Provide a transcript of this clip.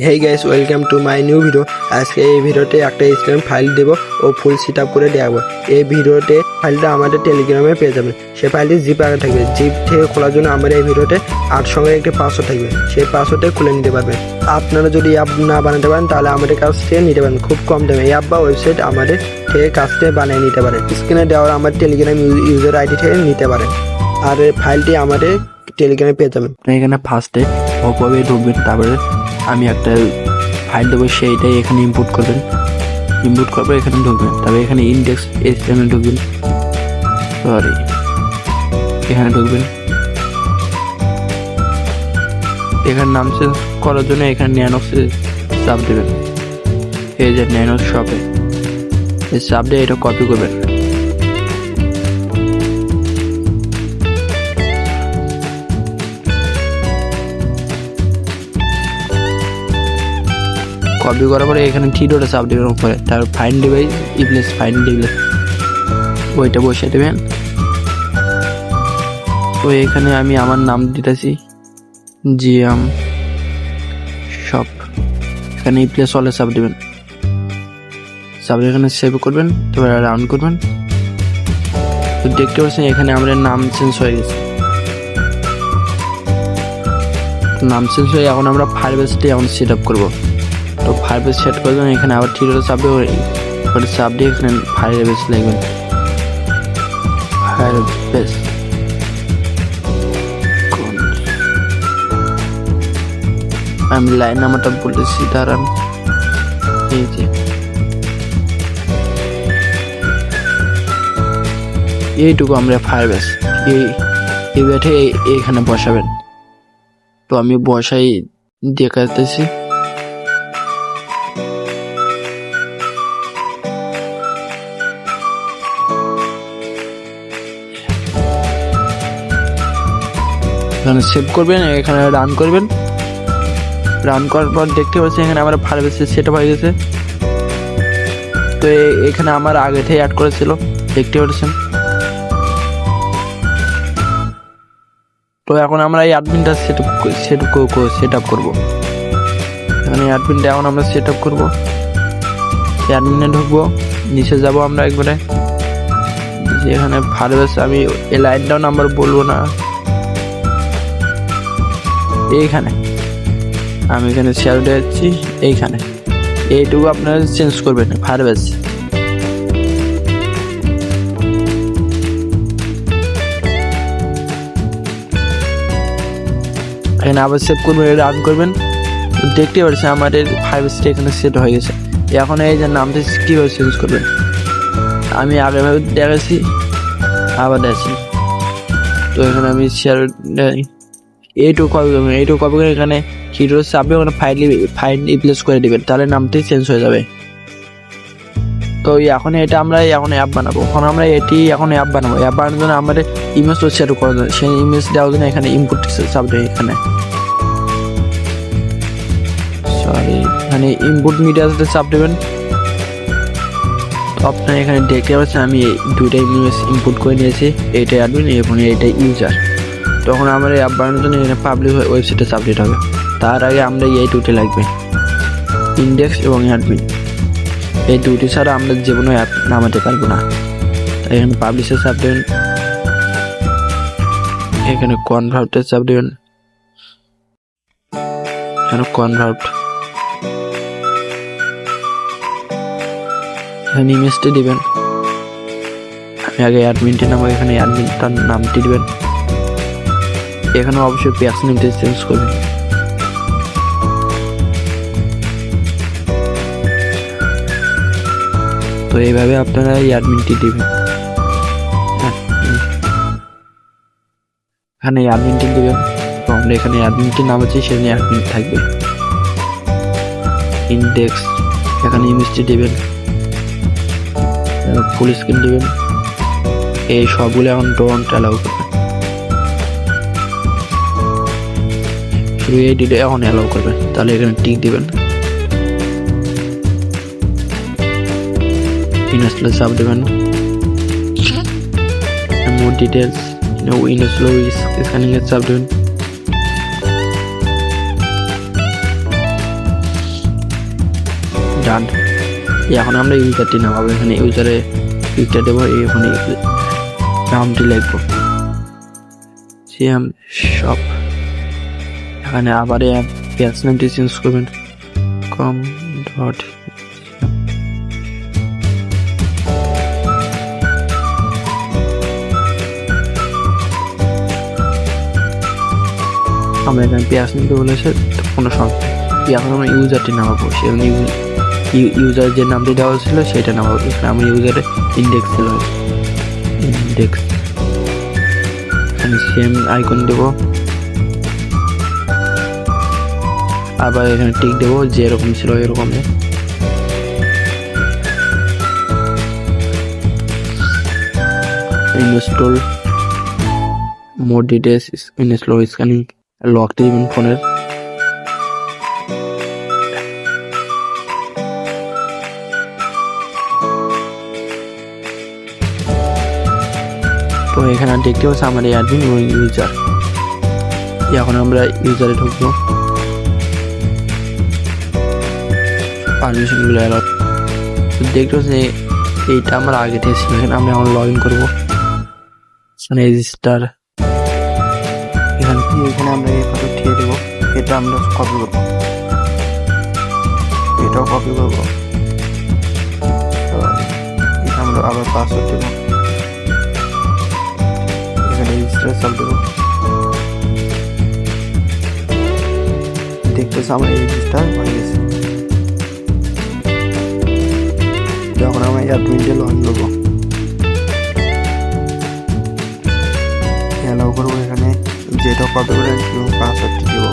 Hey guys, welcome to my new video. আজকে এই ভিডিওতে একটা স্টুডেন্ট ফাইল দেব ও ফুল সেট আপ করে দেখাবো। এই ভিডিওতে ফাইলটা আমাদের টেলিগ্রামে পেয়ে যাবেন। সেই ফাইলটি জিপ আকারে থাকবে। জিপ থেকে খোলার জন্য আমার এই ভিডিওতে 8 সঙ্গে একটি পাসওয়ার্ড থাকবে। সেই পাসওয়ার্ডে খুলে নিতে পারবেন। আপনারা যদি অ্যাপ না বানাতে পারেন তাহলে আমাদের কাছ থেকে নিতে পারেন খুব কম দামে। অ্যাপ বা ওয়েবসাইট আমাদের থেকে কাছ থেকে বানিয়ে নিতে পারেন। স্ক্রিনে দেওয়ার আমার টেলিগ্রাম ইউজার আইডি থেকে নিতে পারেন। আর এই ফাইলটি আমাদের টেলিগ্রামে পেয়ে যাবেন। এখানে ফার্স্টে ওপরে ঢুকবেন, তারপরে আমি একটা ফাইল দেবো, সেইটাই এখানে ইনপুট করবেন। ইনপুট করার পর এখানে ঢুকবেন, তারপরে এখানে ইন্ডেক্স HTML ঢুকবেন, এখানে ঢুকবেন। এখানে নাম চেঞ্জ করার জন্য এখানে ন্যানোক্সে চাপ দেবেন। এই যে ন্যানোক্স শপে এই চাপ দিয়ে এটা কপি করবেন। কপি করার পরে এখানে থ্রিডোটা চাপ দেবেন উপরে, তারপর find device replace find device ওইটা বসিয়ে দেবেন। তো এখানে আমি আমার নাম দিতেছি জিএম শপ। এখানে রিপ্লেস অলে চাপ দেবেন, চাপ এখানে সেভ করবেন, তারপরে রান করবেন। তো দেখতে পাচ্ছেন এখানে আমাদের নাম চেঞ্জ হয়ে গেছে। নাম চেঞ্জ হয়ে এখন আমরা ফায়ারবেসটি এখন সেট আপ করবো। তো ফায়ারবেস সেট করার জন্য এখানে আবার থ্রিডোটা চাপ দিয়ে ওটা চাপ দিয়ে এখানে ফায়ারবেস লিখবেন। ফায়ারবেস আমি লাইন নাম্বারটা বলেছি, দাঁড়ান। এই যে এইটুকু আমরা ফায়ারবেস এই ব্যাটে এইখানে বসাবেন। তো আমি বসাই দেখাতেছি। এখানে সেভ করবেন, এখানে রান করবেন। রান করার পর দেখতে পাচ্ছেন এখানে আমার ফায়ারবেসের সেটআপ হয়ে গেছে। তো এখানে আমার আগে থেকে অ্যাড করেছিল, দেখতে পাচ্ছেন। তো এখন আমরা এই অ্যাডমিনটা সেট আপ করবো। এখানে অ্যাডমিনটা এখন আমরা সেট আপ করবো। অ্যাডমিনে ঢুকবো, নিচে যাব আমরা একবারে। এখানে ফায়ারবেস আমি এই লাইনটাও নাম্বার বলবো না। এইখানে আমি এখানে শেয়ার দিচ্ছি, এইখানে এইটুকু আপনারা চেঞ্জ করবেন ফায়ারবেস। এখানে আবার সেভ করবেন, রান করবেন। দেখতে পাচ্ছেন আমাদের ফায়ারবেসটা এখানে সেট হয়ে গেছে। এখন এই যে নামটা কীভাবে চেঞ্জ করবেন আমি আগেভাবে দেখাচ্ছি, আবার দেখছি। তো এখানে আমি শেয়ার এইটুকু কপি করবেন, এইটুকু কপি করে এখানে থ্রিডোর চাপে ওখানে ফাইল রিপ্লেস করে দিবেন, তাহলে নামটি চেঞ্জ হয়ে যাবে। তো এখন এটা আমরা এখন অ্যাপ বানাবো। আমরা এখন অ্যাপ বানাবো। অ্যাপ বানানোর জন্য আমাদের ইমেজ তো সেট করা যায়। সেই ইমেজ দেওয়ার জন্য এখানে ইনপুট চাপ দেয়। এখানে ইনপুট মিডিয়াতে চাপ দেবেন। তো আপনারা এখানে দেখতে পাচ্ছেন আমি দুইটা ইমেজ ইনপুট করে নিয়েছি, এইটা অ্যাডমিন এবং এইটা ইউজার। তখন আমার এই অ্যাপ বানানোর জন্য এখানে পাবলিক ওয়েবসাইটে চাপ দিতে হবে। তার আগে আমরা এই দুটি লাগবে, ইন্ডেক্স এবং অ্যাডমিন। এই দুটি ছাড়া আমরা যে কোনো অ্যাপ নামাতে পারবো না। তাই এখানে পাবলিশে চাপ দেবেন, এখানে কনভার্টে চাপ দেবেন, এখানে কনভার্ট, এখানে ইমেজটি দিবেন। আমি আগে অ্যাডমিনটি নামবো, এখানে অ্যাডমিনটার নামটি দিবেন। এখানে অবশ্যই পেজ নেমটা চেঞ্জ করবেন। তো এইভাবে আপনারা এই অ্যাডমিনটি দিবেন। এখানে অ্যাডমিনটি দিবেন। তো আমরা এখানে অ্যাডমিনটির নাম আছে, সেখানে অ্যাডমিন থাকবে। ইন্ডেক্স, এখানে ইমেজটি দিবেন, ফুল স্ক্রিন দিবেন। এই সবগুলো এখন ডোন্ট অ্যালাউ করবেন। শুধু এই ডিটে এখন অ্যালাউ করবেন, তাহলে এখানে টিক দিবেন। ইনস্টলে চাপ দেবেন, মোর ডিটেলস ইনস্টল স্ক্যানিং এর চাপ দেবেন। ডান। এখন আমরা ইউজারটি নামাবো, এখানে ইউজারে ক্লিকটা দেবো, এখানে নামটি লিখবো সিএম শপ। এখানে আবার পেজ নামটি চেঞ্জ করবেন কম ডট। আমরা এখানে পেজ নিতে বলেছে কোনো সমস্যা। এখন আমরা ইউজারটি নামাবো, সেখানে ইউজার যে নামটি দেওয়া ছিল সেটা নামাবো। এখানে আমরা ইউজারে ইন্ডেক্স ছিল, ইন্ডেক্স আমি সেম আইকন দেবো, আবার এখানে টিক দেবো যেরকম ছিল এরকমই। Install more details install scanning লকটি দিবেন ফোনের। তো এখানে দেখতে পাচ্ছি আমার এই অ্যাডমিন এবং ইউজার। এখন আমরা ইউজারে ঢুকবো, পারমিশনগুলো অ্যালাউ। দেখতে পাচ্ছি এইটা আমার আগে থেকে ছিল, এখানে আমরা এখন লগ ইন করবো, রেজিস্টার। এখানে আমরা এই ফটো ঠিয়ে দেবো, এটা আমরা কপি করবো, এটাও কপি করবো। এটা আমরা আবার পাসওয়ার্ড দেবো, এখানে রেজিস্টার সব দেবো। দেখতেছি আমার রেজিস্টার হয়ে গেছে। যখন আমরা অ্যাডমিনটা লগ ইন করবো, অ্যালাউ করবো, এখানে যেটা কপি করে পাসওয়ার্ডটি দেবো।